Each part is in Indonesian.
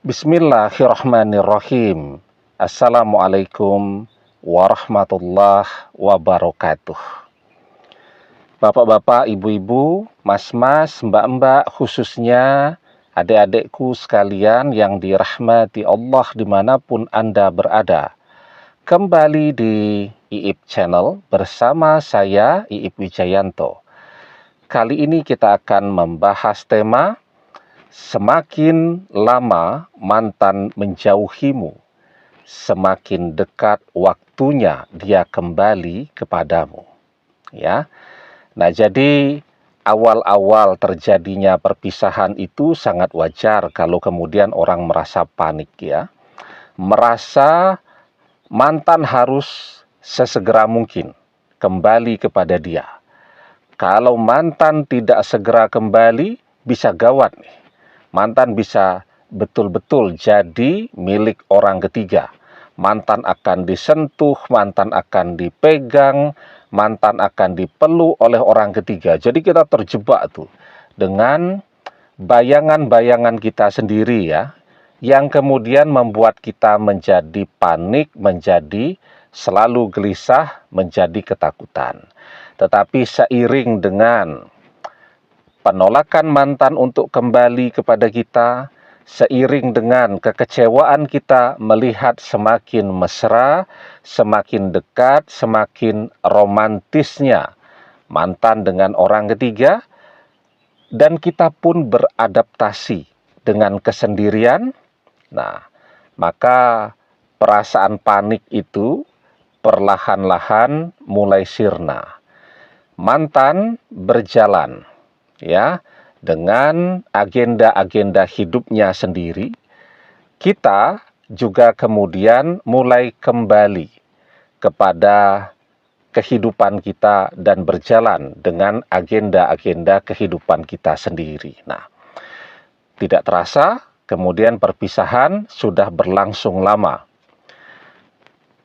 Bismillahirrahmanirrahim. Assalamualaikum warahmatullahi wabarakatuh. Bapak-bapak, ibu-ibu, mas-mas, mbak-mbak, khususnya adik-adikku sekalian yang dirahmati Allah dimanapun Anda berada. Kembali di IIP Channel bersama saya, IIP Wijayanto. Kali ini kita akan membahas tema semakin lama mantan menjauhimu, semakin dekat waktunya dia kembali kepadamu. Ya. Nah, jadi awal-awal terjadinya perpisahan itu sangat wajar kalau kemudian orang merasa panik ya. Merasa mantan harus sesegera mungkin kembali kepada dia. Kalau mantan tidak segera kembali, bisa gawat nih. Mantan bisa betul-betul jadi milik orang ketiga. Mantan akan disentuh, mantan akan dipegang, mantan akan dipeluk oleh orang ketiga. Jadi kita terjebak tuh dengan bayangan-bayangan kita sendiri ya, yang kemudian membuat kita menjadi panik, menjadi selalu gelisah, menjadi ketakutan. Tetapi seiring dengan penolakan mantan untuk kembali kepada kita, seiring dengan kekecewaan kita melihat semakin mesra, semakin dekat, semakin romantisnya mantan dengan orang ketiga, dan kita pun beradaptasi dengan kesendirian. Nah, maka perasaan panik itu perlahan-lahan mulai sirna. Mantan berjalan ya, dengan agenda-agenda hidupnya sendiri. Kita juga kemudian mulai kembali kepada kehidupan kita dan berjalan dengan agenda-agenda kehidupan kita sendiri. Nah, tidak terasa kemudian perpisahan sudah berlangsung lama.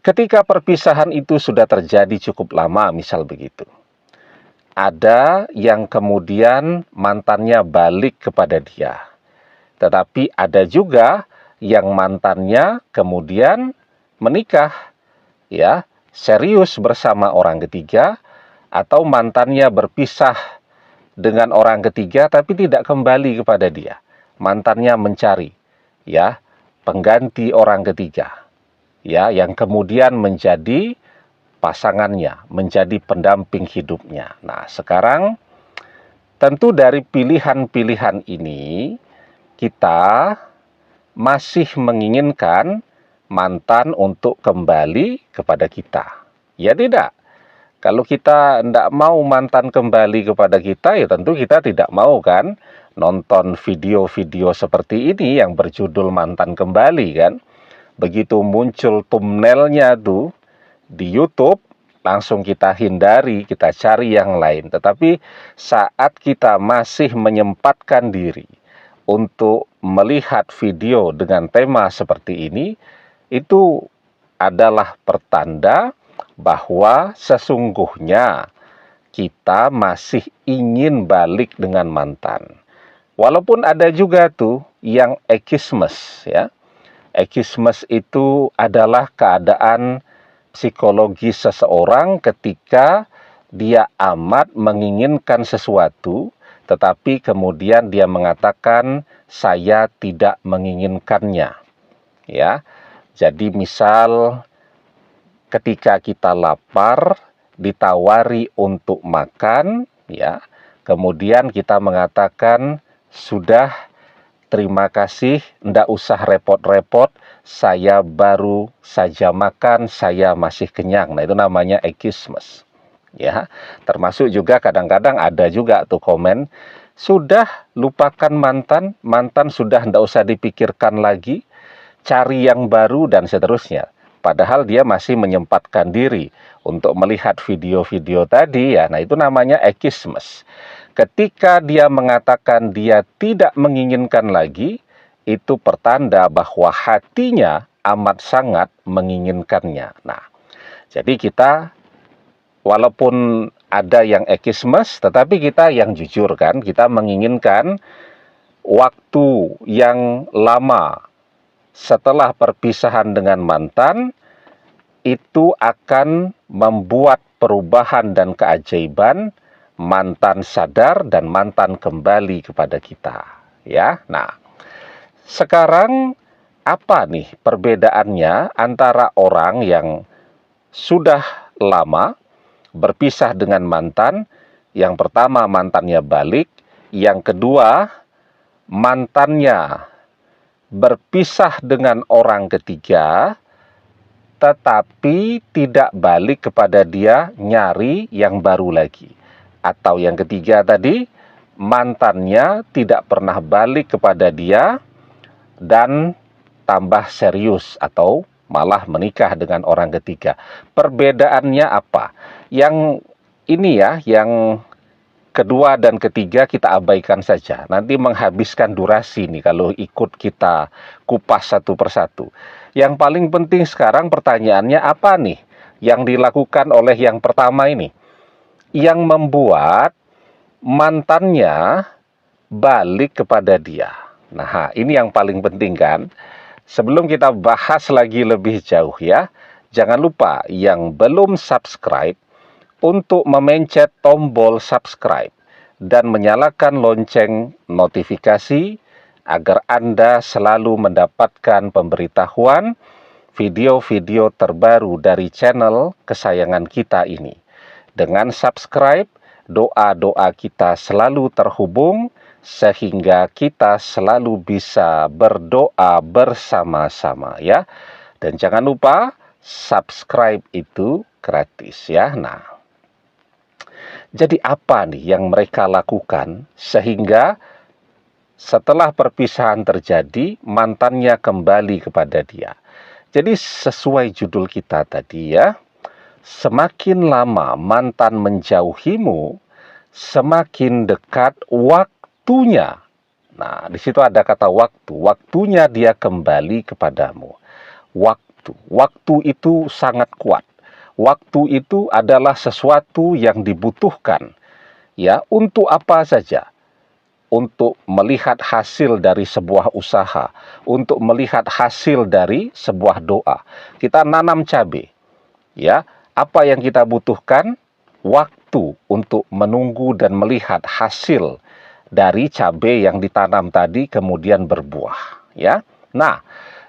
Ketika perpisahan itu sudah terjadi cukup lama, misal begitu, ada yang kemudian mantannya balik kepada dia. Tetapi ada juga yang mantannya kemudian menikah, ya, serius bersama orang ketiga, atau mantannya berpisah dengan orang ketiga tapi tidak kembali kepada dia. Mantannya mencari, ya, pengganti orang ketiga, ya, yang kemudian menjadi pasangannya, menjadi pendamping hidupnya. Nah, sekarang tentu dari pilihan-pilihan ini kita masih menginginkan mantan untuk kembali kepada kita. Ya tidak. Kalau kita tidak mau mantan kembali kepada kita, ya tentu kita tidak mau kan nonton video-video seperti ini yang berjudul mantan kembali kan. Begitu muncul thumbnailnya tuh di YouTube, langsung kita hindari, kita cari yang lain. Tetapi saat kita masih menyempatkan diri untuk melihat video dengan tema seperti ini, itu adalah pertanda bahwa sesungguhnya kita masih ingin balik dengan mantan. Walaupun ada juga tuh yang ekismes ya. Ekismes itu adalah keadaan psikologi seseorang ketika dia amat menginginkan sesuatu, tetapi kemudian dia mengatakan saya tidak menginginkannya. Ya, jadi misal ketika kita lapar, ditawari untuk makan, ya, kemudian kita mengatakan sudah, terima kasih, ndak usah repot-repot, saya baru saja makan, saya masih kenyang. Nah, itu namanya ekismes. Ya, termasuk juga kadang-kadang ada juga tuh komen, sudah lupakan mantan, mantan sudah ndak usah dipikirkan lagi, cari yang baru dan seterusnya. Padahal dia masih menyempatkan diri untuk melihat video-video tadi ya. Nah, itu namanya ekismes. Ketika dia mengatakan dia tidak menginginkan lagi, itu pertanda bahwa hatinya amat sangat menginginkannya. Nah, jadi kita walaupun ada yang ekismes, tetapi kita yang jujur kan, kita menginginkan waktu yang lama setelah perpisahan dengan mantan, itu akan membuat perubahan dan keajaiban, mantan sadar dan mantan kembali kepada kita. Ya, nah, sekarang apa nih perbedaannya antara orang yang sudah lama berpisah dengan mantan? Yang pertama, mantannya balik. Yang kedua, mantannya berpisah dengan orang ketiga, tetapi tidak balik kepada dia, nyari yang baru lagi. Atau yang ketiga tadi, mantannya tidak pernah balik kepada dia dan tambah serius atau malah menikah dengan orang ketiga. Perbedaannya apa? Yang ini ya, yang kedua dan ketiga kita abaikan saja. Nanti menghabiskan durasi nih kalau ikut kita kupas satu persatu. Yang paling penting sekarang pertanyaannya apa nih yang dilakukan oleh yang pertama ini? Yang membuat mantannya balik kepada dia. Nah, ini yang paling penting kan? Sebelum kita bahas lagi lebih jauh ya, jangan lupa yang belum subscribe untuk memencet tombol subscribe dan menyalakan lonceng notifikasi agar Anda selalu mendapatkan pemberitahuan video-video terbaru dari channel kesayangan kita ini. Dengan subscribe, doa-doa kita selalu terhubung sehingga kita selalu bisa berdoa bersama-sama ya. Dan jangan lupa subscribe itu gratis ya. Nah, jadi apa nih yang mereka lakukan sehingga setelah perpisahan terjadi, mantannya kembali kepada dia? Jadi sesuai judul kita tadi ya, semakin lama mantan menjauhimu, semakin dekat waktunya. Nah, di situ ada kata waktu. Waktunya dia kembali kepadamu. Waktu itu sangat kuat. Waktu itu adalah sesuatu yang dibutuhkan ya untuk apa saja. Untuk melihat hasil dari sebuah usaha, untuk melihat hasil dari sebuah doa. Kita nanam cabai. Ya, apa yang kita butuhkan? Waktu untuk menunggu dan melihat hasil dari cabai yang ditanam tadi kemudian berbuah, ya. Nah,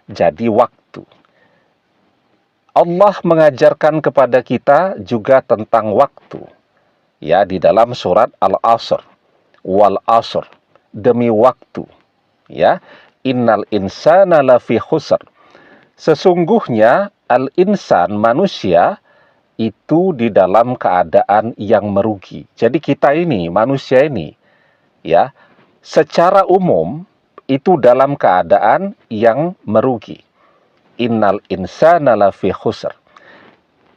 jadi waktu. Allah mengajarkan kepada kita juga tentang waktu. Ya, di dalam surat Al-Asr. Wal asr, demi waktu. Ya, innal insana lafi khusr. Sesungguhnya al-insan, manusia, itu di dalam keadaan yang merugi. Jadi kita ini, manusia ini, ya, secara umum itu dalam keadaan yang merugi. Innal insana lafi khusr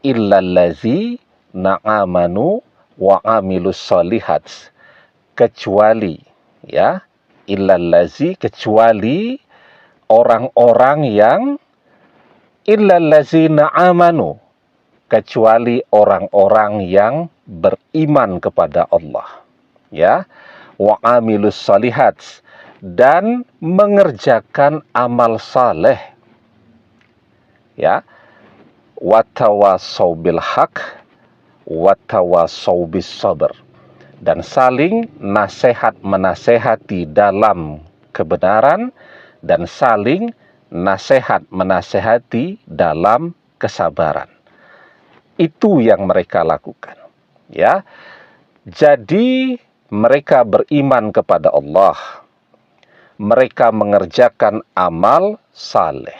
illallazi na'amanu wa amilus solihat, kecuali ya, illallazi, kecuali orang-orang yang, illallazi na'amanu, kecuali orang-orang yang beriman kepada Allah ya, wa amilus solihat, dan mengerjakan amal saleh ya, watawasau bil haq watawasau bis sabr, dan saling nasihat menasehati dalam kebenaran dan saling nasihat menasehati dalam kesabaran. Itu yang mereka lakukan ya. Jadi mereka beriman kepada Allah, mereka mengerjakan amal saleh,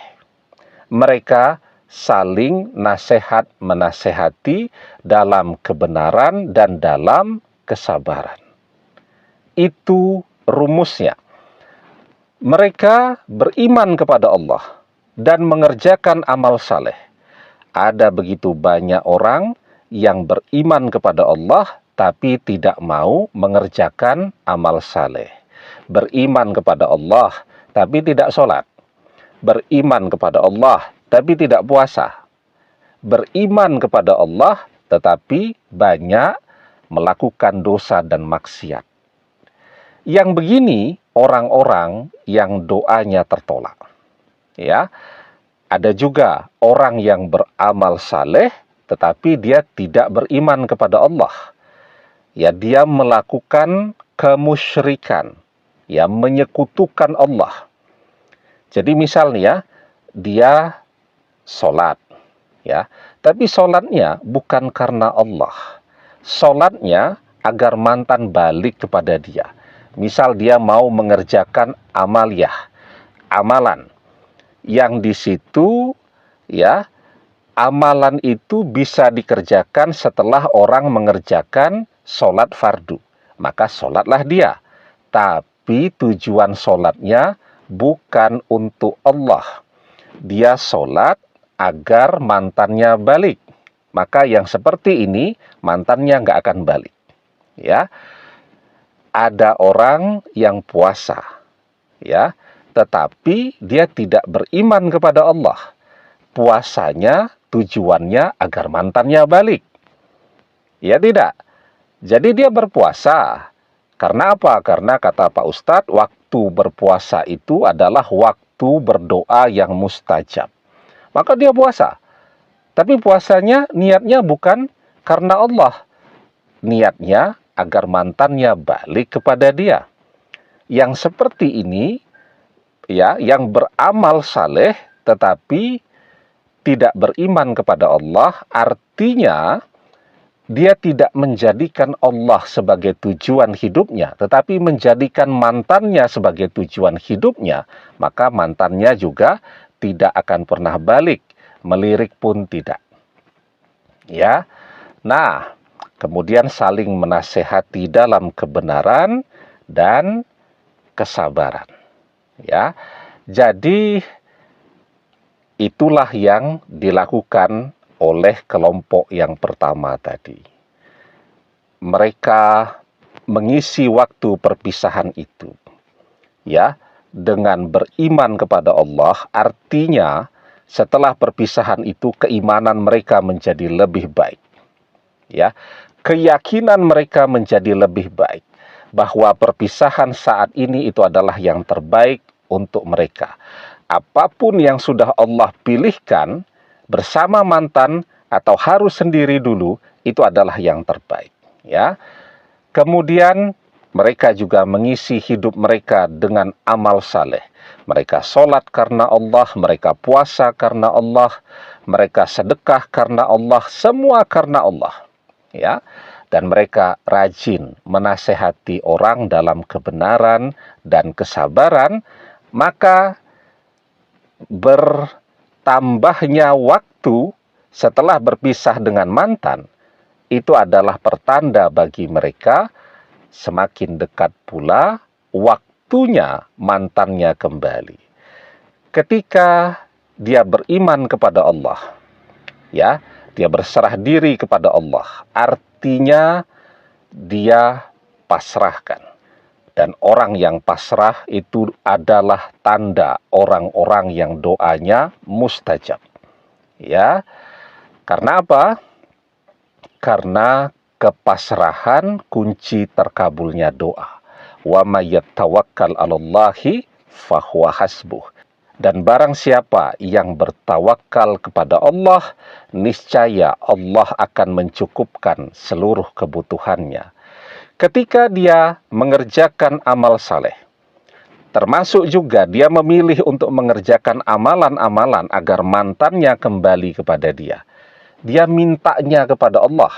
mereka saling nasihat menasehati dalam kebenaran dan dalam kesabaran. Itu rumusnya. Mereka beriman kepada Allah dan mengerjakan amal saleh. Ada begitu banyak orang yang beriman kepada Allah tapi tidak mau mengerjakan amal saleh. Beriman kepada Allah tapi tidak sholat. Beriman kepada Allah tapi tidak puasa. Beriman kepada Allah tetapi banyak melakukan dosa dan maksiat. Yang begini orang-orang yang doanya tertolak. Ya, ada juga orang yang beramal saleh tetapi dia tidak beriman kepada Allah. Ya, dia melakukan kemusyrikan, ya, menyekutukan Allah. Jadi misalnya dia sholat, ya, tapi sholatnya bukan karena Allah. Sholatnya agar mantan balik kepada dia. Misal dia mau mengerjakan amaliyah, amalan yang di situ, ya, amalan itu bisa dikerjakan setelah orang mengerjakan sholat fardu. Maka sholatlah dia. Tapi tujuan sholatnya bukan untuk Allah. Dia sholat agar mantannya balik. Maka yang seperti ini mantannya nggak akan balik. Ya, ada orang yang puasa, ya, tetapi dia tidak beriman kepada Allah. Puasanya tujuannya agar mantannya balik. Ya tidak. Jadi dia berpuasa. Karena apa? Karena kata Pak Ustadz, waktu berpuasa itu adalah waktu berdoa yang mustajab. Maka dia puasa. Tapi puasanya niatnya bukan karena Allah. Niatnya agar mantannya balik kepada dia. Yang seperti ini, ya, yang beramal saleh tetapi tidak beriman kepada Allah, artinya dia tidak menjadikan Allah sebagai tujuan hidupnya, tetapi menjadikan mantannya sebagai tujuan hidupnya, maka mantannya juga tidak akan pernah balik, melirik pun tidak. Ya, nah, kemudian saling menasehati dalam kebenaran dan kesabaran. Ya, jadi itulah yang dilakukan oleh kelompok yang pertama tadi. Mereka mengisi waktu perpisahan itu, ya, dengan beriman kepada Allah. Artinya setelah perpisahan itu keimanan mereka menjadi lebih baik, ya, keyakinan mereka menjadi lebih baik bahwa perpisahan saat ini itu adalah yang terbaik untuk mereka. Apapun yang sudah Allah pilihkan bersama mantan atau harus sendiri dulu, itu adalah yang terbaik, ya. Kemudian mereka juga mengisi hidup mereka dengan amal saleh. Mereka sholat karena Allah, mereka puasa karena Allah, mereka sedekah karena Allah, semua karena Allah, ya. Dan mereka rajin menasehati orang dalam kebenaran dan kesabaran, maka bertambahnya waktu setelah berpisah dengan mantan itu adalah pertanda bagi mereka semakin dekat pula waktunya mantannya kembali. Ketika dia beriman kepada Allah, ya, dia berserah diri kepada Allah, artinya dia pasrahkan. Dan orang yang pasrah itu adalah tanda orang-orang yang doanya mustajab. Ya, karena apa? Karena kepasrahan kunci terkabulnya doa. Wa may yatawakkal 'alallahi fahuwa hasbuh. Dan barang siapa yang bertawakal kepada Allah, niscaya Allah akan mencukupkan seluruh kebutuhannya. Ketika dia mengerjakan amal saleh, termasuk juga dia memilih untuk mengerjakan amalan-amalan agar mantannya kembali kepada dia. Dia mintanya kepada Allah.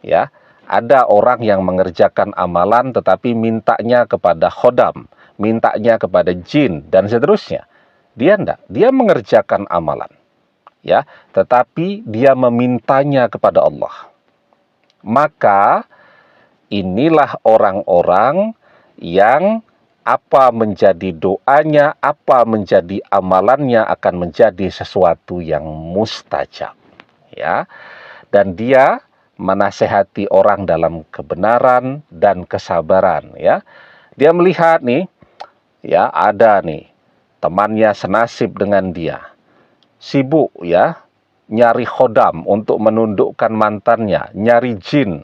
Ya, ada orang yang mengerjakan amalan tetapi mintanya kepada khodam, mintanya kepada jin dan seterusnya. Dia enggak, dia mengerjakan amalan. Ya, tetapi dia memintanya kepada Allah. Maka inilah orang-orang yang apa menjadi doanya, apa menjadi amalannya akan menjadi sesuatu yang mustajab. Ya, dan dia menasehati orang dalam kebenaran dan kesabaran. Ya, dia melihat nih, ya, ada nih temannya senasib dengan dia, sibuk, ya, nyari khodam untuk menundukkan mantannya, nyari jin,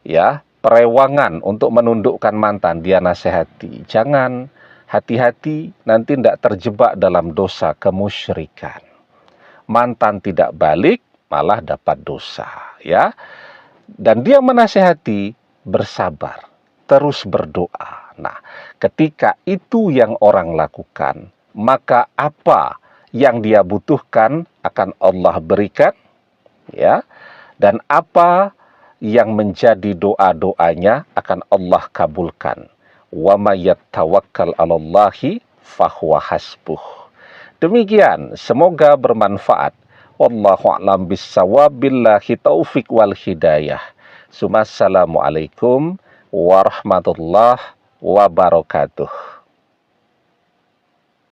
ya, perewangan untuk menundukkan mantan. Dia nasihati, jangan, hati-hati nanti tidak terjebak dalam dosa kemusyrikan. Mantan tidak balik, malah dapat dosa, ya. Dan dia menasehati, bersabar, terus berdoa. Nah, ketika itu yang orang lakukan, maka apa yang dia butuhkan akan Allah berikan, ya. Dan apa yang menjadi doa-doanya akan Allah kabulkan. Wa may yatawakkal 'alallahi fahuwa hasbuh. Demikian, semoga bermanfaat. Wallahu a'lam bissawab, billahi taufik wal hidayah. Assalamualaikum warahmatullahi wabarakatuh.